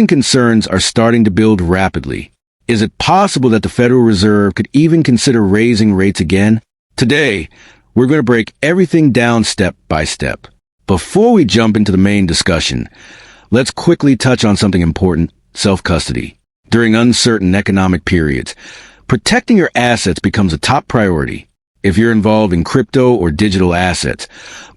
Recession concerns are starting to build rapidly. Is it possible that the Federal Reserve could even consider raising rates again? Today, we're going to break everything down step by step. Before we jump into the main discussion, let's quickly touch on something important: self-custody. During uncertain economic periods, protecting your assets becomes a top priority. If you're involved in crypto or digital assets,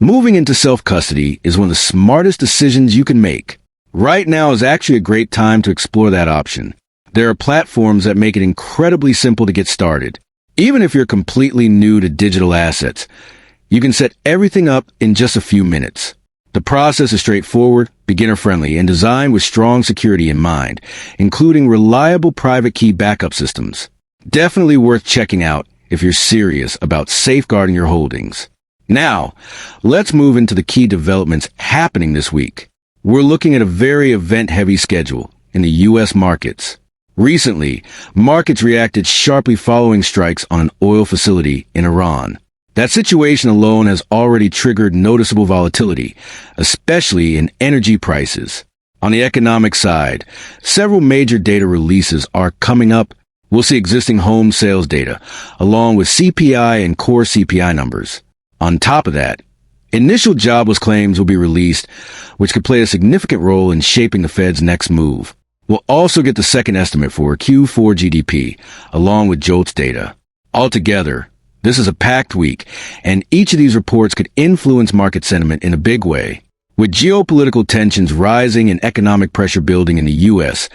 moving into self-custody is one of the smartest decisions you can make. Right now is actually a great time to explore that option. There are platforms that make it incredibly simple to get started. Even if you're completely new to digital assets, you can set everything up in just a few minutes. The process is straightforward, beginner-friendly, and designed with strong security in mind, including reliable private key backup systems. Definitely worth checking out if you're serious about safeguarding your holdings. Now, let's move into the key developments happening this week. We're looking at a very event-heavy schedule in the U.S. markets. Recently, markets reacted sharply following strikes on an oil facility in Iran. That situation alone has already triggered noticeable volatility, especially in energy prices. On the economic side, several major data releases are coming up. We'll see existing home sales data, along with CPI and core CPI numbers. On top of that, initial jobless claims will be released, which could play a significant role in shaping the Fed's next move. We'll also get the second estimate for Q4 GDP, along with JOLTS data. Altogether, this is a packed week, and each of these reports could influence market sentiment in a big way. With geopolitical tensions rising and economic pressure building in the U.S.,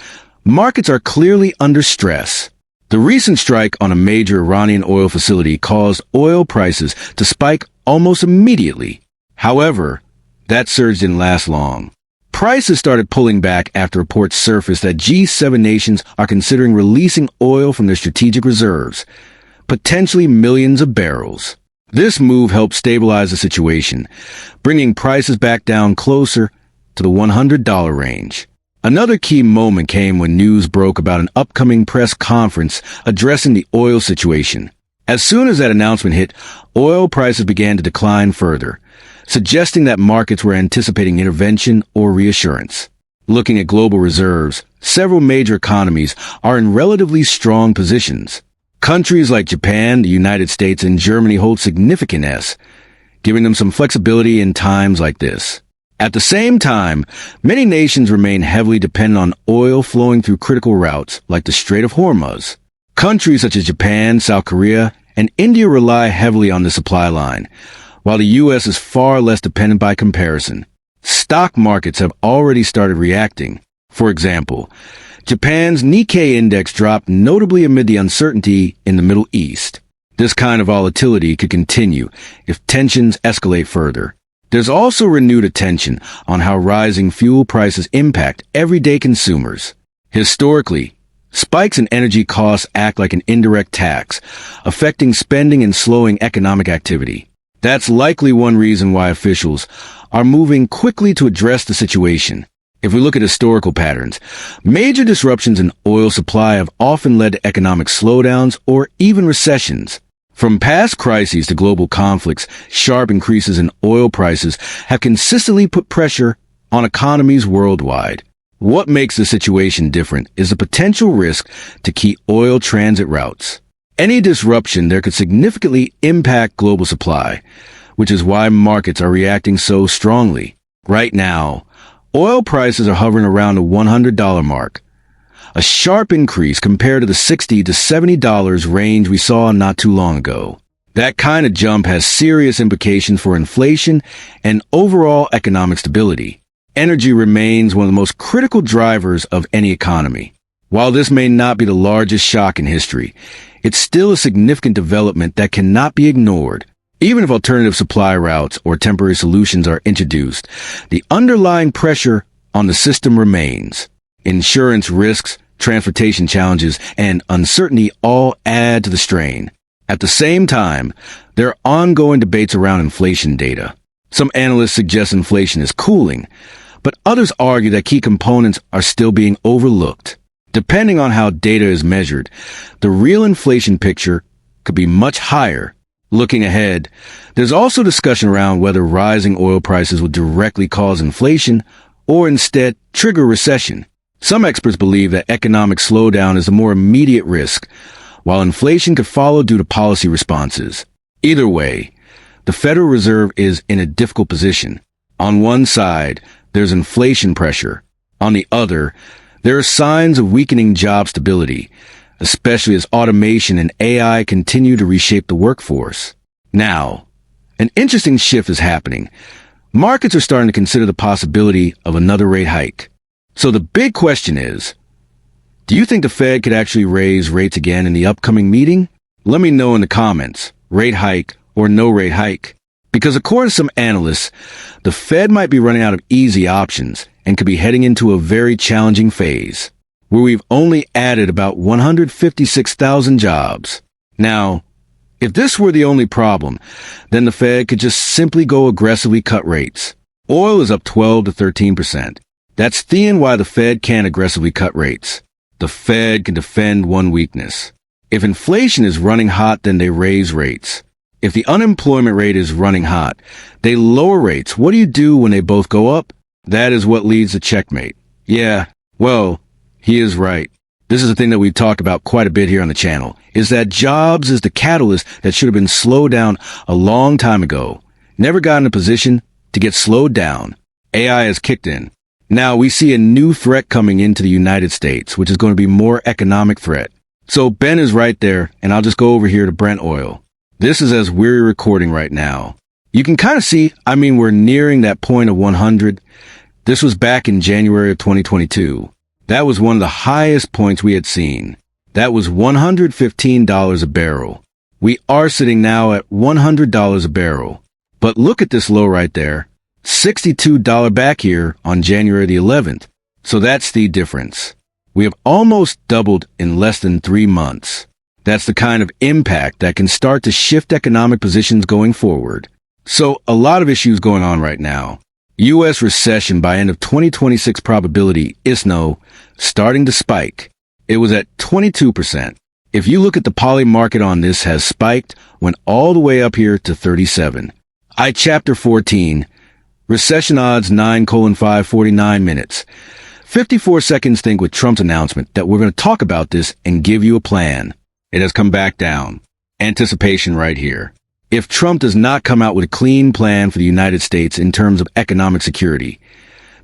markets are clearly under stress. The recent strike on a major Iranian oil facility caused oil prices to spike almost immediately. However, that surge didn't last long. Prices started pulling back after reports surfaced that G7 nations are considering releasing oil from their strategic reserves, potentially millions of barrels. This move helped stabilize the situation, bringing prices back down closer to the $100 range. Another key moment came when news broke about an upcoming press conference addressing the oil situation. As soon as that announcement hit, oil prices began to decline further, suggesting that markets were anticipating intervention or reassurance. Looking at global reserves, several major economies are in relatively strong positions. Countries like Japan, the United States, and Germany hold significant S, giving them some flexibility in times like this. At the same time, many nations remain heavily dependent on oil flowing through critical routes like the Strait of Hormuz. Countries such as Japan, South Korea, and India rely heavily on the supply line, while the U.S. is far less dependent by comparison. Stock markets have already started reacting. For example, Japan's Nikkei index dropped notably amid the uncertainty in the Middle East. This kind of volatility could continue if tensions escalate further. There's also renewed attention on how rising fuel prices impact everyday consumers. Historically, spikes in energy costs act like an indirect tax, affecting spending and slowing economic activity. That's likely one reason why officials are moving quickly to address the situation. If we look at historical patterns, major disruptions in oil supply have often led to economic slowdowns or even recessions. From past crises to global conflicts, sharp increases in oil prices have consistently put pressure on economies worldwide. What makes the situation different is the potential risk to key oil transit routes. Any disruption there could significantly impact global supply, which is why markets are reacting so strongly. Right now, oil prices are hovering around the $100 mark, a sharp increase compared to the $60 to $70 range we saw not too long ago. That kind of jump has serious implications for inflation and overall economic stability. Energy remains one of the most critical drivers of any economy. While this may not be the largest shock in history, it's still a significant development that cannot be ignored. Even if alternative supply routes or temporary solutions are introduced, the underlying pressure on the system remains. Insurance risks, transportation challenges, and uncertainty all add to the strain. At the same time, there are ongoing debates around inflation data. Some analysts suggest inflation is cooling, but others argue that key components are still being overlooked. Depending on how data is measured, the real inflation picture could be much higher. Looking ahead, there's also discussion around whether rising oil prices will directly cause inflation or instead trigger recession. Some experts believe that economic slowdown is a more immediate risk, while inflation could follow due to policy responses. Either way, the Federal Reserve is in a difficult position. On one side, there's inflation pressure. On the other, there are signs of weakening job stability, especially as automation and AI continue to reshape the workforce. Now, an interesting shift is happening. Markets are starting to consider the possibility of another rate hike. So the big question is, do you think the Fed could actually raise rates again in the upcoming meeting? Let me know in the comments, rate hike or no rate hike. Because according to some analysts, the Fed might be running out of easy options and could be heading into a very challenging phase, where we've only added about 156,000 jobs. Now, if this were the only problem, then the Fed could just simply go aggressively cut rates. Oil is up 12 to 13%. That's why the Fed can't aggressively cut rates. The Fed can defend one weakness. If inflation is running hot, then they raise rates. If the unemployment rate is running hot, they lower rates. What do you do when they both go up? That is what leads to checkmate. Yeah, well, he is right. This is a thing that we've talked about quite a bit here on the channel, is that jobs is the catalyst that should have been slowed down a long time ago. Never got in a position to get slowed down. AI has kicked in. Now we see a new threat coming into the United States, which is going to be more economic threat. So Ben is right there, and I'll just go over here to Brent oil. This is as we're recording right now. You can kind of see, we're nearing that point of 100. This was back in January of 2022. That was one of the highest points we had seen. That was $115 a barrel. We are sitting now at $100 a barrel. But look at this low right there. $62 back here on January the 11th. So that's the difference. We have almost doubled in less than 3 months. That's the kind of impact that can start to shift economic positions going forward. So a lot of issues going on right now. U.S. recession by end of 2026 probability, ISNO, starting to spike. It was at 22%. If you look at the poly market on this has spiked, went all the way up here to 37. Chapter 14, recession odds 9:5, 49 minutes. 54 seconds think with Trump's announcement that we're going to talk about this and give you a plan. It has come back down. Anticipation right here. If Trump does not come out with a clean plan for the United States in terms of economic security,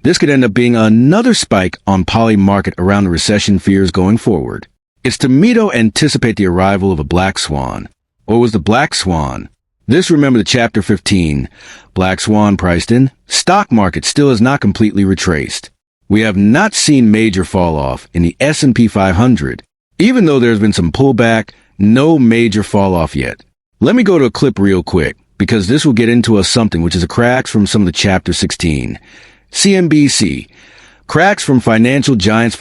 this could end up being another spike on poly market around the recession fears going forward. Is Tomato anticipate the arrival of a black swan? Or was the black swan? This, remember the chapter 15, black swan priced in, stock market still is not completely retraced. We have not seen major fall off in the S&P 500. Even though there's been some pullback, no major fall off yet. Let me go to a clip real quick, because this will get into something which is a cracks from some of the chapter 16. CNBC. Cracks from financial giants.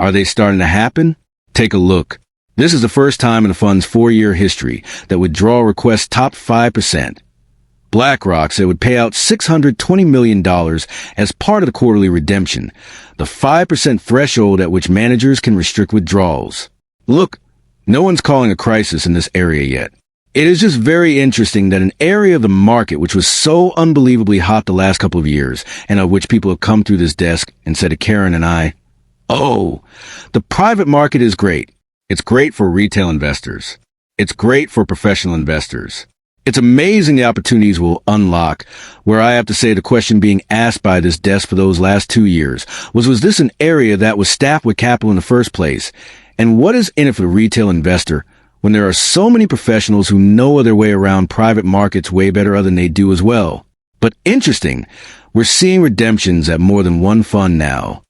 Are they starting to happen? Take a look. This is the first time in the fund's 4-year history that withdrawal requests topped 5%. BlackRock said it would pay out $620 million as part of the quarterly redemption, the 5% threshold at which managers can restrict withdrawals. Look, no one's calling a crisis in this area yet. It is just very interesting that an area of the market which was so unbelievably hot the last couple of years, and of which people have come through this desk and said to Karen and I, oh, the private market is great. It's great for retail investors. It's great for professional investors. It's amazing the opportunities will unlock, where I have to say the question being asked by this desk for those last 2 years was this an area that was staffed with capital in the first place? And what is in it for the retail investor when there are so many professionals who know their way around private markets way better than they do as well? But interesting, we're seeing redemptions at more than one fund now.